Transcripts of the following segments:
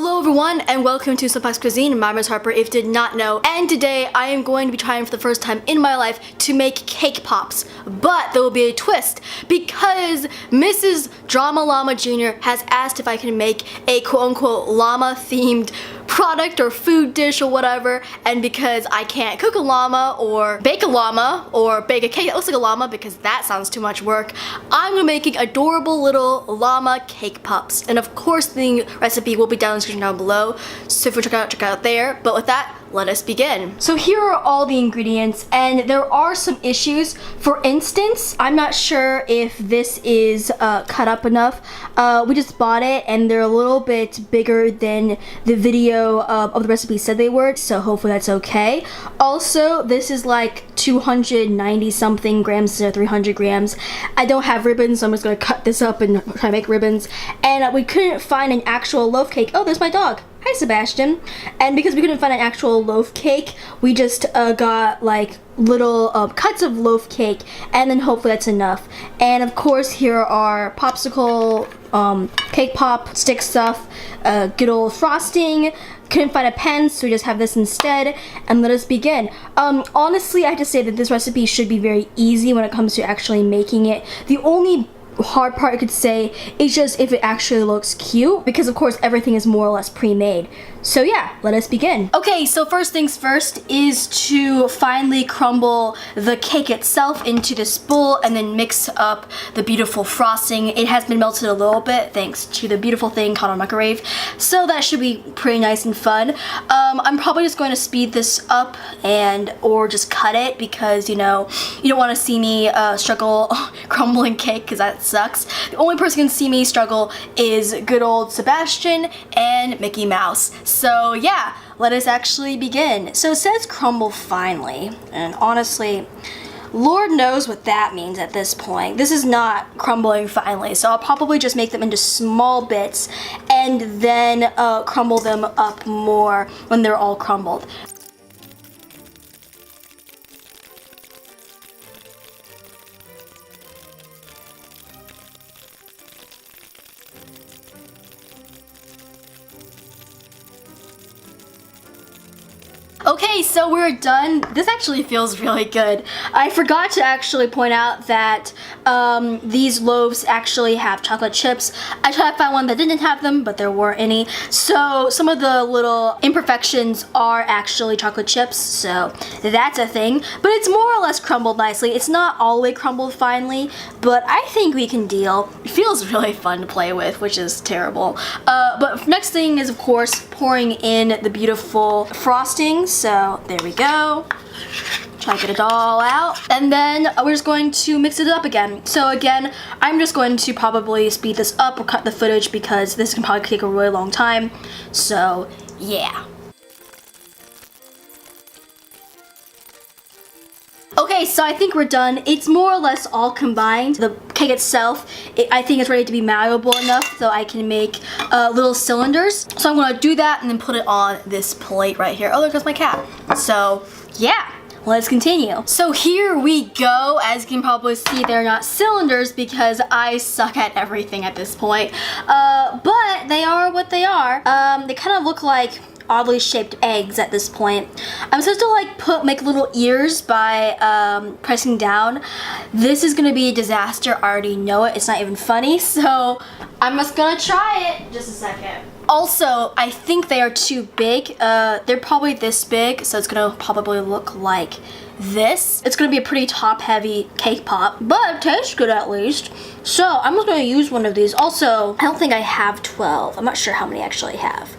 Hello everyone and welcome to Simplex Cuisine. My name is Harper if you did not know, and today I am going to be trying for the first time in my life to make cake pops. But there will be a twist because Mrs. Drama Llama Jr. has asked if I can make a quote-unquote llama themed product or food dish or whatever, and because I can't cook a llama or bake a cake that looks like a llama because that sounds too much work, I'm gonna be making adorable little llama cake pops. And of course the recipe will be down in the description down below, so if you check it out there. But with that, let us begin. So here are all the ingredients, and there are some issues. For instance, I'm not sure if this is cut up enough. We just bought it and they're a little bit bigger than the video of the recipe said they were, so hopefully that's okay. Also, this is like 290 something grams instead of 300 grams. I don't have ribbons, so I'm just gonna cut this up and try to make ribbons. And we couldn't find an actual loaf cake. Oh, there's my dog. Hi, Sebastian. And because we couldn't find an actual loaf cake, we just got like little cuts of loaf cake, and then hopefully that's enough. And of course, here are popsicle, cake pop stick stuff, good old frosting. Couldn't find a pen, so we just have this instead, and let us begin. Honestly, I have to say that this recipe should be very easy when it comes to actually making it. The only hard part I could say is just if it actually looks cute, because of course everything is more or less pre-made. So yeah, let us begin. Okay, so first things first is to finally crumble the cake itself into this bowl and then mix up the beautiful frosting. It has been melted a little bit thanks to the beautiful thing called a microwave, so that should be pretty nice and fun. I'm probably just going to speed this up or just cut it, because you know, you don't want to see me struggle crumbling cake, because that sucks. The only person who can see me struggle is good old Sebastian and Mickey Mouse. So yeah, let us actually begin. So it says crumble finely, and honestly, Lord knows what that means at this point. This is not crumbling finely, so I'll probably just make them into small bits and then crumble them up more when they're all crumbled. Okay, so we're done. This actually feels really good. I forgot to actually point out that these loaves actually have chocolate chips. I tried to find one that didn't have them, but there weren't any. So some of the little imperfections are actually chocolate chips, so that's a thing. But it's more or less crumbled nicely. It's not all the way crumbled finely, but I think we can deal. It feels really fun to play with, which is terrible. But next thing is, of course, pouring in the beautiful frosting. So there we go. Try to get it all out. And then we're just going to mix it up again. So again, I'm just going to probably speed this up or cut the footage because this can probably take a really long time. So yeah. Okay, so I think we're done. It's more or less all combined. The cake itself, I think it's ready to be malleable enough so I can make little cylinders. So I'm gonna do that and then put it on this plate right here. Oh, there goes my cat. So yeah, let's continue. So here we go. As you can probably see, they're not cylinders because I suck at everything at this point. But they are what they are. They kind of look like oddly shaped eggs at this point. I'm supposed to like make little ears by pressing down. This is gonna be a disaster. I already know it. It's not even funny, so I'm just gonna try it. Just a second. Also, I think they are too big. They're probably this big, so it's gonna probably look like this. It's gonna be a pretty top-heavy cake pop, but it tastes good at least. So I'm just gonna use one of these. Also, I don't think I have 12. I'm not sure how many I actually have.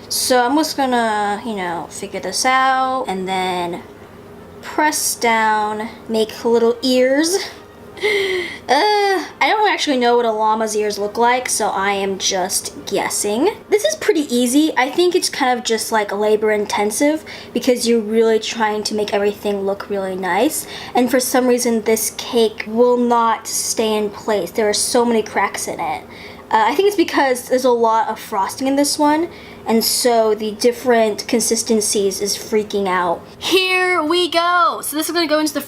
So I'm just gonna, you know, figure this out and then press down, make little ears. I don't actually know what a llama's ears look like, so I am just guessing. This is pretty easy. I think it's kind of just like labor intensive because you're really trying to make everything look really nice. And for some reason, this cake will not stay in place. There are so many cracks in it. I think it's because there's a lot of frosting in this one, and so the different consistencies is freaking out. Here we go! So this is gonna go into the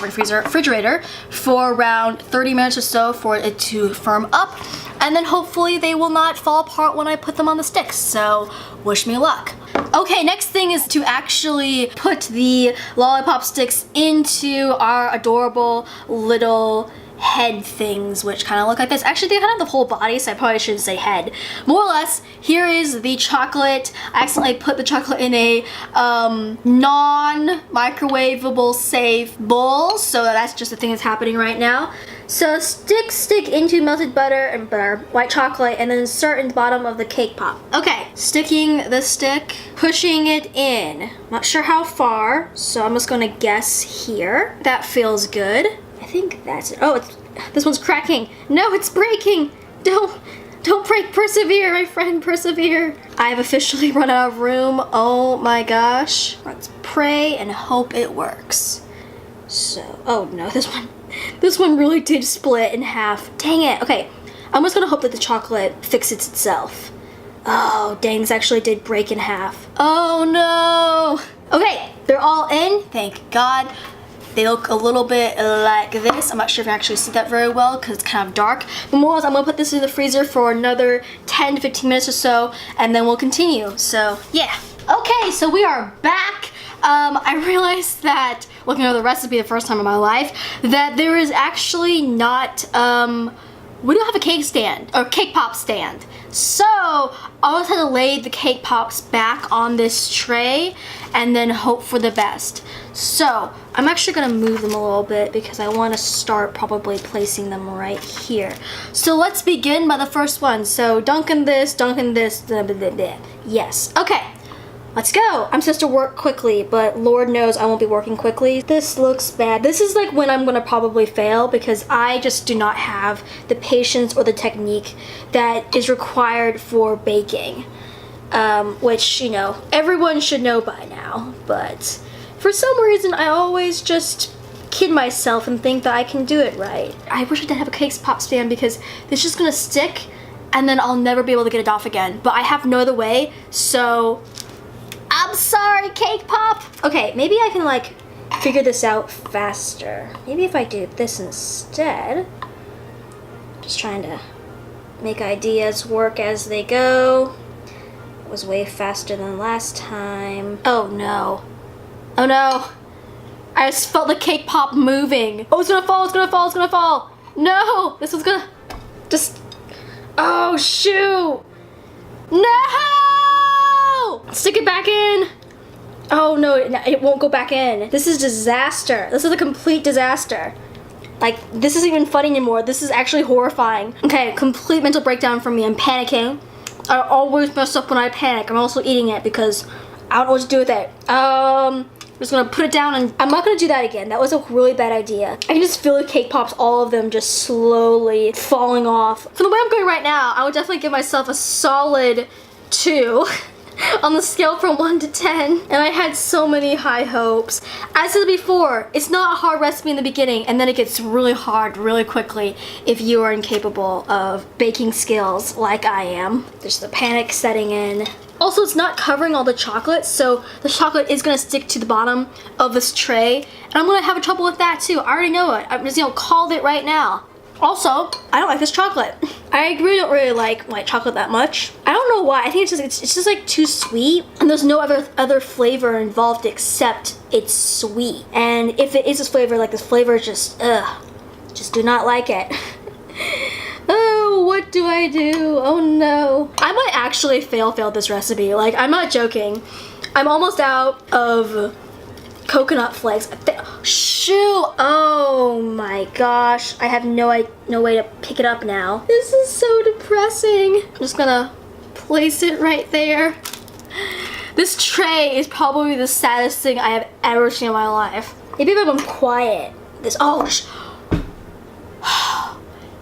refrigerator for around 30 minutes or so for it to firm up. and then hopefully they will not fall apart when I put them on the sticks. So wish me luck. Okay, next thing is to actually put the lollipop sticks into our adorable little head things, which kind of look like this. Actually, they kind of have the whole body, so I probably shouldn't say head. More or less, here is the chocolate. I accidentally put the chocolate in a non-microwavable safe bowl, so that's just the thing that's happening right now. So stick into melted butter and white chocolate, and then insert in the bottom of the cake pop. Okay, sticking the stick, pushing it in. Not sure how far, so I'm just gonna guess here. That feels good. I think that's it. Oh, this one's cracking. No, it's breaking. Don't break. Persevere, my friend, persevere. I have officially run out of room. Oh my gosh. Let's pray and hope it works. So, oh no, this one really did split in half. Dang it. Okay, I'm just gonna hope that the chocolate fixes itself. Oh, dang, this actually did break in half. Oh no. Okay, they're all in, thank God. They look a little bit like this. I'm not sure if you actually see that very well because it's kind of dark. But more or less, I'm gonna put this in the freezer for another 10 to 15 minutes or so, and then we'll continue. So yeah. Okay, so we are back. I realized that looking over the recipe the first time in my life that there is actually not, we don't have a cake stand or cake pop stand. So I just had to lay the cake pops back on this tray and then hope for the best. So I'm actually gonna move them a little bit because I want to start probably placing them right here. So let's begin by the first one. So dunking this, blah, blah, blah, blah. Yes, okay. Let's go. I'm supposed to work quickly, but Lord knows I won't be working quickly. This looks bad. This is like when I'm gonna probably fail because I just do not have the patience or the technique that is required for baking. Which, you know, everyone should know by now, but for some reason I always just kid myself and think that I can do it right. I wish I did have a cake pop stand because it's just gonna stick and then I'll never be able to get it off again. But I have no other way, so I'm sorry, cake pop. Okay, maybe I can like figure this out faster. Maybe if I do this instead. Just trying to make ideas work as they go. It was way faster than last time. Oh no. Oh no. I just felt the cake pop moving. Oh, it's gonna fall, it's gonna fall, it's gonna fall. No, this one's gonna just, oh shoot. No! Stick it back in. Oh no, it won't go back in. This is disaster. This is a complete disaster. Like, this isn't even funny anymore. This is actually horrifying. Okay, complete mental breakdown for me. I'm panicking. I always mess up when I panic. I'm also eating it because I don't know what to do with it. I'm just gonna put it down and I'm not gonna do that again. That was a really bad idea. I can just feel the cake pops, all of them just slowly falling off. From the way I'm going right now, I would definitely give myself a solid 2. On the scale from 1 to 10, and I had so many high hopes. As I said before, it's not a hard recipe in the beginning, and then it gets really hard really quickly if you are incapable of baking skills like I am. There's the panic setting in. Also, it's not covering all the chocolate, so the chocolate is gonna stick to the bottom of this tray, and I'm gonna have trouble with that too. I already know it. I'm just, called it right now. Also, I don't like this chocolate. I really don't really like white chocolate that much. I don't know why. I think it's just like too sweet, and there's no other flavor involved except it's sweet. And if it is this flavor, like this flavor is just do not like it. Oh, what do I do? Oh no. I might actually fail this recipe. Like, I'm not joking. I'm almost out of coconut flakes. Shoot! Oh my gosh. I have no way to pick it up now. This is so depressing. I'm just gonna place it right there. This tray is probably the saddest thing I have ever seen in my life. Maybe if I'm quiet.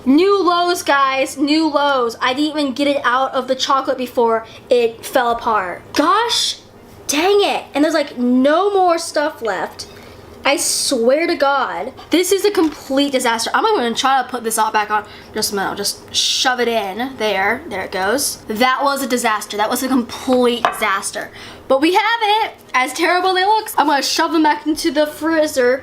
New lows, guys, new lows. I didn't even get it out of the chocolate before it fell apart. Gosh, dang it. And there's like no more stuff left. I swear to God, this is a complete disaster. I'm not gonna try to put this all back on. Just a minute, I'll just shove it in. There it goes. That was a disaster. That was a complete disaster. But we have it, as terrible as it looks. I'm gonna shove them back into the freezer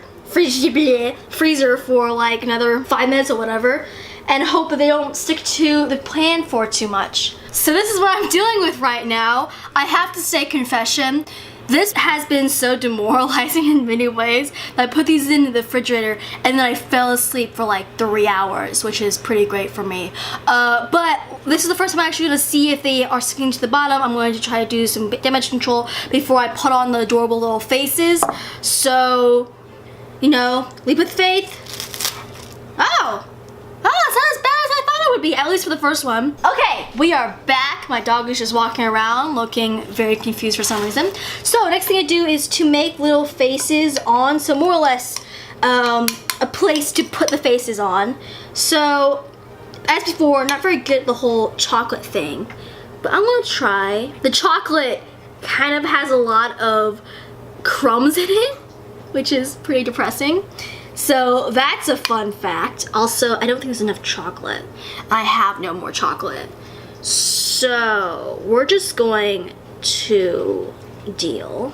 for like another 5 minutes or whatever. and hope that they don't stick to the plan for too much. So this is what I'm dealing with right now. I have to say, confession, this has been so demoralizing in many ways. I put these into the refrigerator and then I fell asleep for like 3 hours, which is pretty great for me. But this is the first time I'm actually gonna see if they are sticking to the bottom. I'm going to try to do some damage control before I put on the adorable little faces. So, you know, leap with faith. Oh, it's not as bad as I thought it would be, at least for the first one. Okay, we are back. My dog is just walking around looking very confused for some reason. So next thing I do is to make little faces on, so more or less a place to put the faces on. So as before, not very good at the whole chocolate thing, but I'm gonna try. The chocolate kind of has a lot of crumbs in it, which is pretty depressing. So that's a fun fact. Also, I don't think there's enough chocolate. I have no more chocolate. So we're just going to deal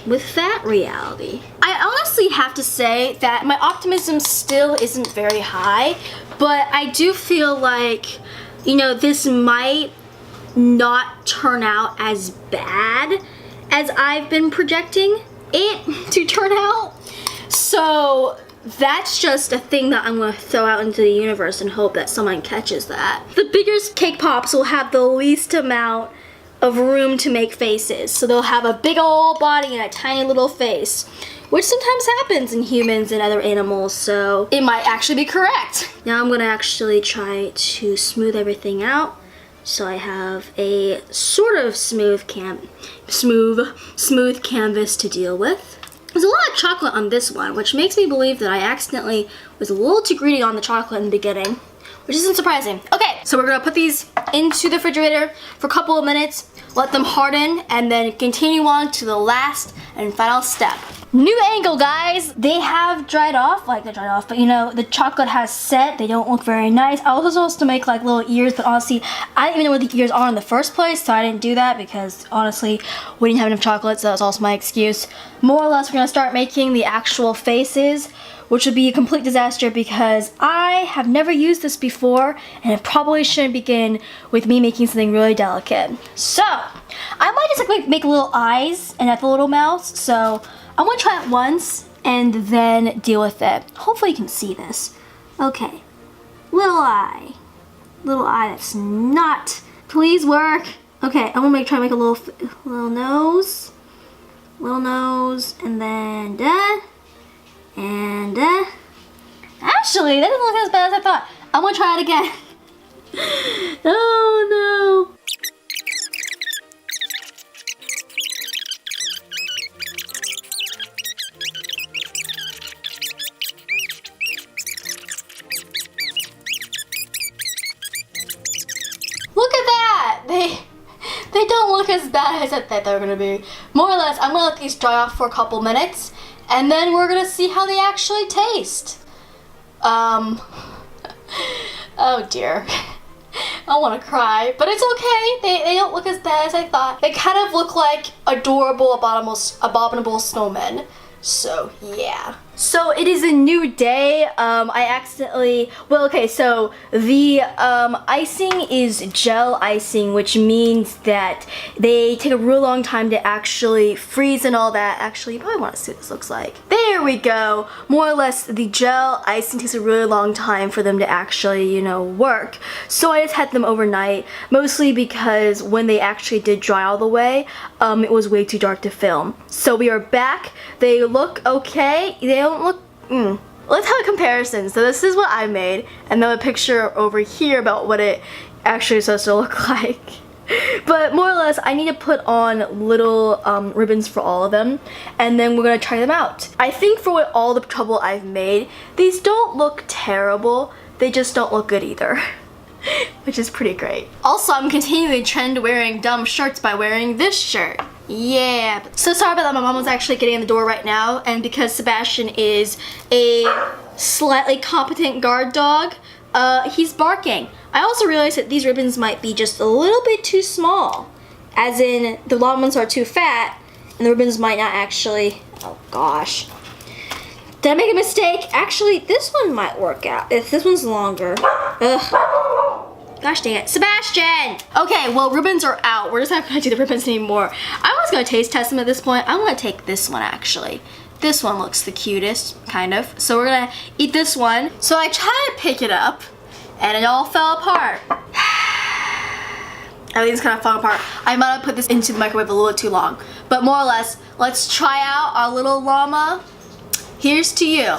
with that reality. I honestly have to say that my optimism still isn't very high, but I do feel like, you know, this might not turn out as bad as I've been projecting it to turn out. So that's just a thing that I'm gonna throw out into the universe and hope that someone catches that. The biggest cake pops will have the least amount of room to make faces. So they'll have a big old body and a tiny little face, which sometimes happens in humans and other animals, so it might actually be correct. Now I'm gonna actually try to smooth everything out so I have a sort of smooth canvas to deal with. There's a lot of chocolate on this one, which makes me believe that I accidentally was a little too greedy on the chocolate in the beginning, which isn't surprising. Okay, so we're gonna put these into the refrigerator for a couple of minutes, let them harden, and then continue on to the last and final step. New angle, guys. They have dried off, but you know, the chocolate has set. They don't look very nice. I was supposed to make like little ears, but honestly, I didn't even know what the ears are in the first place, so I didn't do that because honestly, we didn't have enough chocolate, so that was also my excuse. More or less, we're gonna start making the actual faces, which would be a complete disaster because I have never used this before, and it probably shouldn't begin with me making something really delicate. So, I might just like make little eyes and have the little mouths, so I'm gonna try it once and then deal with it. Hopefully you can see this. Okay, little eye that's not, please work. Okay, I'm gonna try to make a little nose, and then actually, that doesn't look as bad as I thought. I'm gonna try it again. Oh no. Look at that! They don't look as bad as I thought they were gonna be. More or less, I'm gonna let these dry off for a couple minutes, and then we're gonna see how they actually taste. Oh dear. I wanna cry, but it's okay. They don't look as bad as I thought. They kind of look like adorable abominable snowmen. So yeah. So it is a new day. I accidentally, well, okay, so the icing is gel icing, which means that they take a real long time to actually freeze and all that. Actually, you probably want to see what this looks like. There we go. More or less, the gel icing takes a really long time for them to actually, you know, work. So I just had them overnight, mostly because when they actually did dry all the way, it was way too dark to film. So we are back. They look okay. They don't look, Let's have a comparison. So this is what I made, and then a picture over here about what it actually is supposed to look like. But more or less, I need to put on little ribbons for all of them, and then we're gonna try them out. I think for what all the trouble I've made, these don't look terrible, they just don't look good either. Which is pretty great. Also, I'm continuing the trend wearing dumb shirts by wearing this shirt. Yeah. So sorry about that, my mom was actually getting in the door right now, and because Sebastian is a slightly competent guard dog, he's barking. I also realized that these ribbons might be just a little bit too small. As in, the long ones are too fat, and the ribbons might not actually, oh gosh. Did I make a mistake? Actually, this one might work out. If this one's longer. Ugh. Gosh dang it. Sebastian! Okay, well, ribbons are out. We're just not gonna do the ribbons anymore. I was gonna taste test them at this point. I'm gonna take this one, actually. This one looks the cutest, kind of. So we're gonna eat this one. So I tried to pick it up, and it all fell apart. Everything's kind of falling apart. I might have put this into the microwave a little too long. But more or less, let's try out our little llama. Here's to you.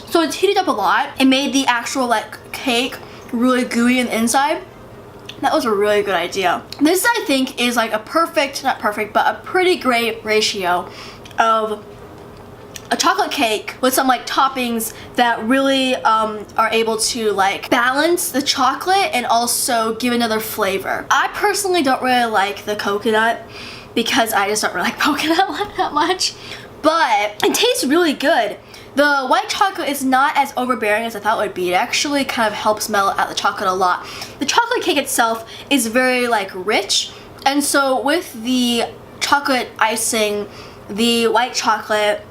So it's heated up a lot. It made the actual like cake really gooey on the inside. That was a really good idea. This I think is like a perfect, not perfect, but a pretty great ratio of a chocolate cake with some like toppings that really are able to like balance the chocolate and also give another flavor. I personally don't really like the coconut because I just don't really like coconut that much, but it tastes really good. The white chocolate is not as overbearing as I thought it would be. It actually kind of helps mellow out the chocolate a lot. The chocolate cake itself is very like rich, and so with the chocolate icing, the white chocolate,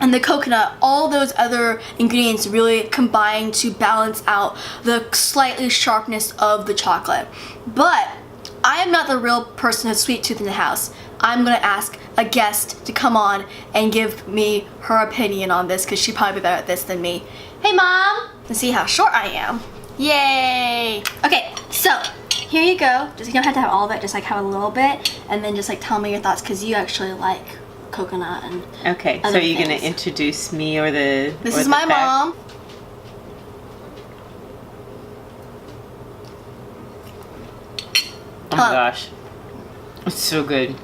and the coconut, all those other ingredients really combine to balance out the slightly sharpness of the chocolate. But I am not the real person who's sweet tooth in the house. I'm gonna ask a guest to come on and give me her opinion on this because she'd probably be better at this than me. Hey Mom! And see how short I am. Yay! Okay, so here you go. Just you don't have to have all of it, just like have a little bit and then just like tell me your thoughts because you actually like coconut and okay, so you're going to introduce me or the This is my mom. Oh my gosh. It's so good.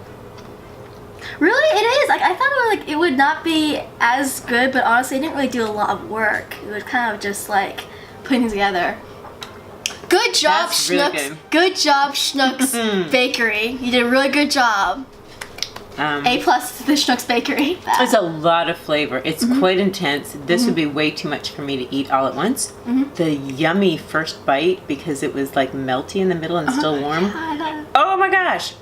Really? It is. Like I thought it would not be as good, but honestly it didn't really do a lot of work. It was kind of just like putting it together. Good job, That's Schnooks. really good. Good job, Schnooks Bakery. You did a really good job. A+ to the Schnooks Bakery. It's a lot of flavor. It's quite intense. This would be way too much for me to eat all at once. The yummy first bite because it was like melty in the middle and still warm. God. Oh my gosh!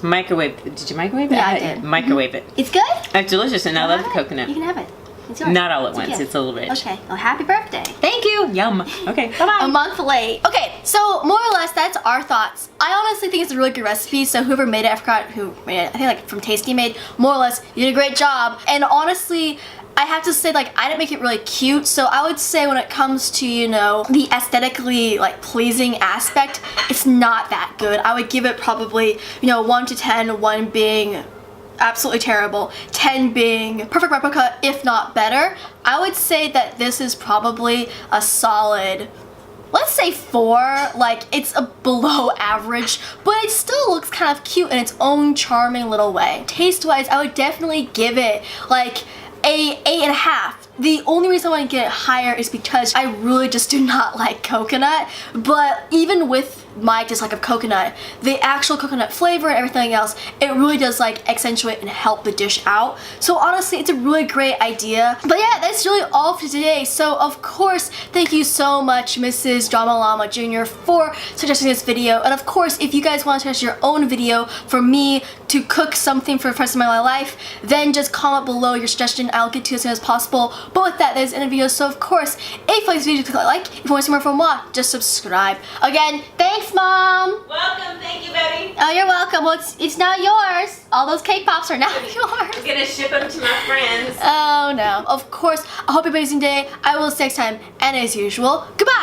Microwave. Did you microwave it? Yeah, I did. Microwave it. It's good? It's delicious and I love the coconut. You can have it. It's yours. Not all at It's once. yours. It's a little rich. Okay. Well, happy birthday. Thank you. Yum. Okay. Bye-bye. A month late. Okay, so more or less that's our thoughts. I honestly think it's a really good recipe, so whoever made it, I forgot who made it, I think like from Tasty made, more or less, you did a great job. And honestly, I have to say like I didn't make it really cute, so I would say when it comes to, you know, the aesthetically like pleasing aspect, it's not that good. I would give it probably, you know, 1 to 10, 1 being absolutely terrible, 10 being perfect replica, if not better. I would say that this is probably a solid, let's say 4. Like it's a below average, but it still looks kind of cute in its own charming little way. Taste wise, I would definitely give it like a 8.5. The only reason I want to get it higher is because I really just do not like coconut, but even with my dislike of coconut, the actual coconut flavor and everything else, it really does like accentuate and help the dish out. So honestly, it's a really great idea. But yeah, that's really all for today. So of course, thank you so much, Mrs. Llama Jr. for suggesting this video. And of course, if you guys want to suggest your own video for me to cook something for the rest of my life, then just comment below your suggestion. I'll get to it as soon as possible. But with that, there's the end of the video. So of course, if you like this video, click like. If you want to see more from moi, just subscribe. Again, thanks, Mom. Welcome. Thank you, baby. Oh, you're welcome. Well, it's now yours. All those cake pops are now yours. I'm gonna ship them to my friends. Oh no. Of course, I hope you have an amazing day. I will see you next time. And as usual, goodbye.